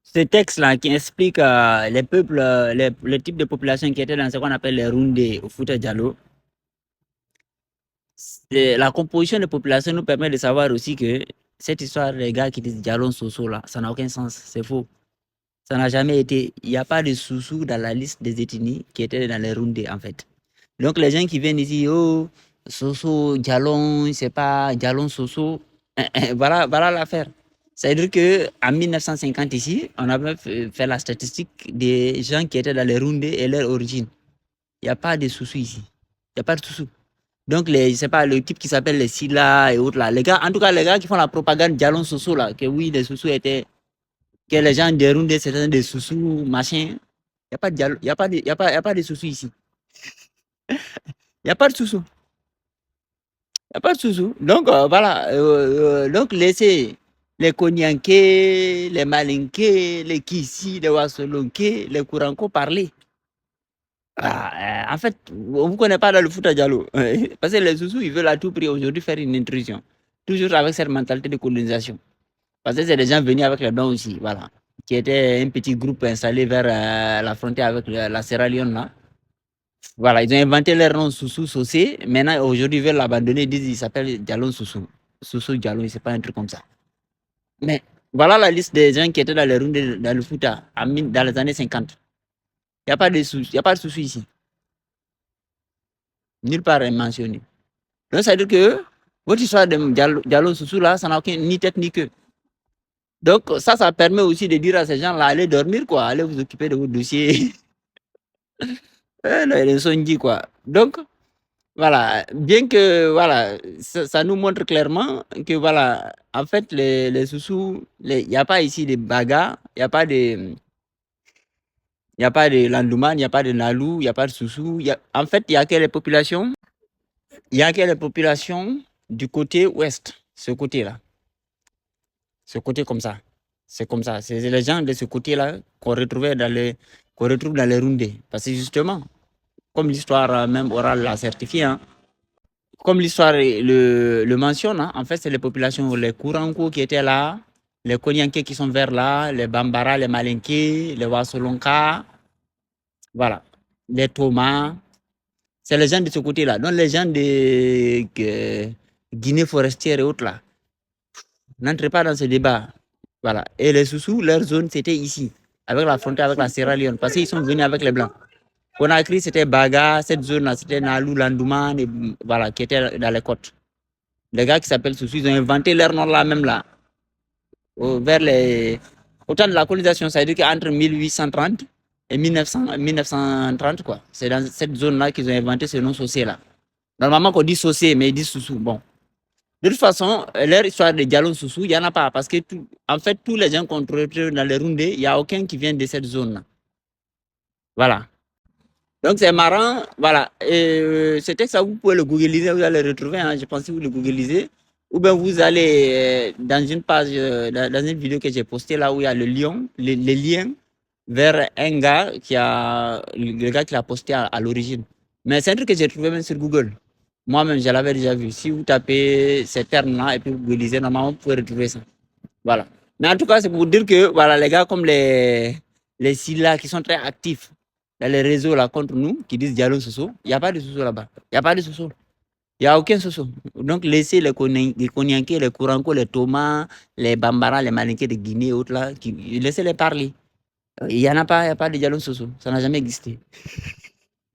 ce texte-là qui explique les peuples, les types de populations qui étaient dans ce qu'on appelle les Roundé au Fouta Diallo. La composition des populations nous permet de savoir aussi que cette histoire des gars qui disent Diallo Soso là, ça n'a aucun sens, c'est faux. Ça n'a jamais été. Il n'y a pas de sous-sous dans la liste des ethnies qui étaient dans les Roundé en fait. Donc les gens qui viennent ici, oh, Soso, Dialon, c'est pas Dialon Soso, voilà l'affaire. C'est-à-dire qu'en 1950 ici, on avait fait la statistique des gens qui étaient dans les Roundé et leur origine. Il n'y a pas de sous-sous ici. Il n'y a pas de sous-sous. Donc, c'est pas le type qui s'appelle les Silla et autres là. Les gars, en tout cas, les gars qui font la propagande Dialon Soso là, que oui, les sous-sous étaient, que les gens des Roundé c'était des sous-sous, machin. Il n'y a pas de Diallo, il y a pas de sous-sous ici. Il n'y a pas de sous-sous. Il n'y a pas de sous-sous. Donc, voilà. Donc, laissez les Konyanké, les Malinké, les Kissi, les Wassolonké, les Kouranko parler. En fait, on ne vous connaît pas dans le foot à Diallo. Parce que les sous-sous, ils veulent à tout prix aujourd'hui faire une intrusion. Toujours avec cette mentalité de colonisation. Parce que c'est des gens venus avec les dons aussi, voilà. Qui étaient un petit groupe installé vers la frontière avec la Sierra Leone, là. Voilà, ils ont inventé leur nom Soussou Saucé. Maintenant, aujourd'hui, ils veulent l'abandonner. Ils disent qu'il s'appelle Diallo Soussou. Soussou Diallo, c'est pas un truc comme ça. Mais voilà la liste des gens qui étaient dans les rounds dans le Fouta dans les années 50. Il n'y a pas de soucis ici. Nulle part est mentionné. Donc, ça veut dire que votre histoire de Diallo Soussou, là, ça n'a aucun ni tête ni queue. Donc, ça permet aussi de dire à ces gens-là, allez dormir, quoi. Allez vous occuper de vos dossiers. Ils sont dit, quoi. Donc, voilà, bien que voilà, ça nous montre clairement que voilà, en fait, les sous-sous, il n'y a pas ici de bagarres, il n'y a pas de Landouman, il n'y a pas de Nalou, il n'y a pas de sous-sous. En fait, il n'y a que les populations, il y a que les populations du côté ouest, ce côté-là. Ce côté comme ça. C'est comme ça. C'est les gens de ce côté-là qu'on retrouve dans les Roundés. Parce que justement, comme l'histoire même orale l'a certifié, hein, comme l'histoire le mentionne, hein, en fait, c'est les populations, les Kouranko qui étaient là, les Konyanké qui sont vers là, les Bambara, les Malinké, les Wassolonka, voilà, les Thomas. C'est les gens de ce côté-là. Donc, les gens de Guinée forestière et autres là, n'entrez pas dans ce débat. Voilà. Et les Soussous, leur zone, c'était ici, avec la frontière avec la Sierra Leone, parce qu'ils sont venus avec les Blancs. Conakry, c'était Baga, cette zone-là, c'était Nalou, Landouman, et, voilà, qui étaient dans les côtes. Les gars qui s'appellent Soussous, ils ont inventé leur nom là, même là, vers les... Au temps de la colonisation, ça veut dire qu'entre 1830 et 1930, quoi. C'est dans cette zone-là qu'ils ont inventé ce nom Saucé-là. Normalement, qu'on dit Saucé, mais ils disent Soussou. Bon. De toute façon, leur histoire de Diallo Soussou, il n'y en a pas. Parce que, en fait, tous les gens qu'on retrouve dans les Roundés, il n'y a aucun qui vient de cette zone-là. Voilà. Donc, c'est marrant. Voilà. Et ce texte, vous pouvez le googliser, vous allez le retrouver. Hein, je pense que vous le googliser. Ou bien vous allez dans une page, dans une vidéo que j'ai postée là où il y a le lien vers un gars le gars qui l'a posté à l'origine. Mais c'est un truc que j'ai trouvé même sur Google. Moi-même, je l'avais déjà vu. Si vous tapez ces termes-là et puis vous googliser, normalement, vous pouvez retrouver ça. Voilà. Mais en tout cas, c'est pour vous dire que voilà, les gars comme les Silla qui sont très actifs dans les réseaux là contre nous, qui disent Diallo Soso, il n'y a pas de Soso là-bas. Il n'y a pas de Soso. Il n'y a aucun Soso. Donc, laissez les Konyanké, les Kouranko, les Thomas, les Bambara, les Malinké de Guinée et autres là, laissez-les parler. Il n'y en a pas, il n'y a pas de Diallo Soso. Ça n'a jamais existé.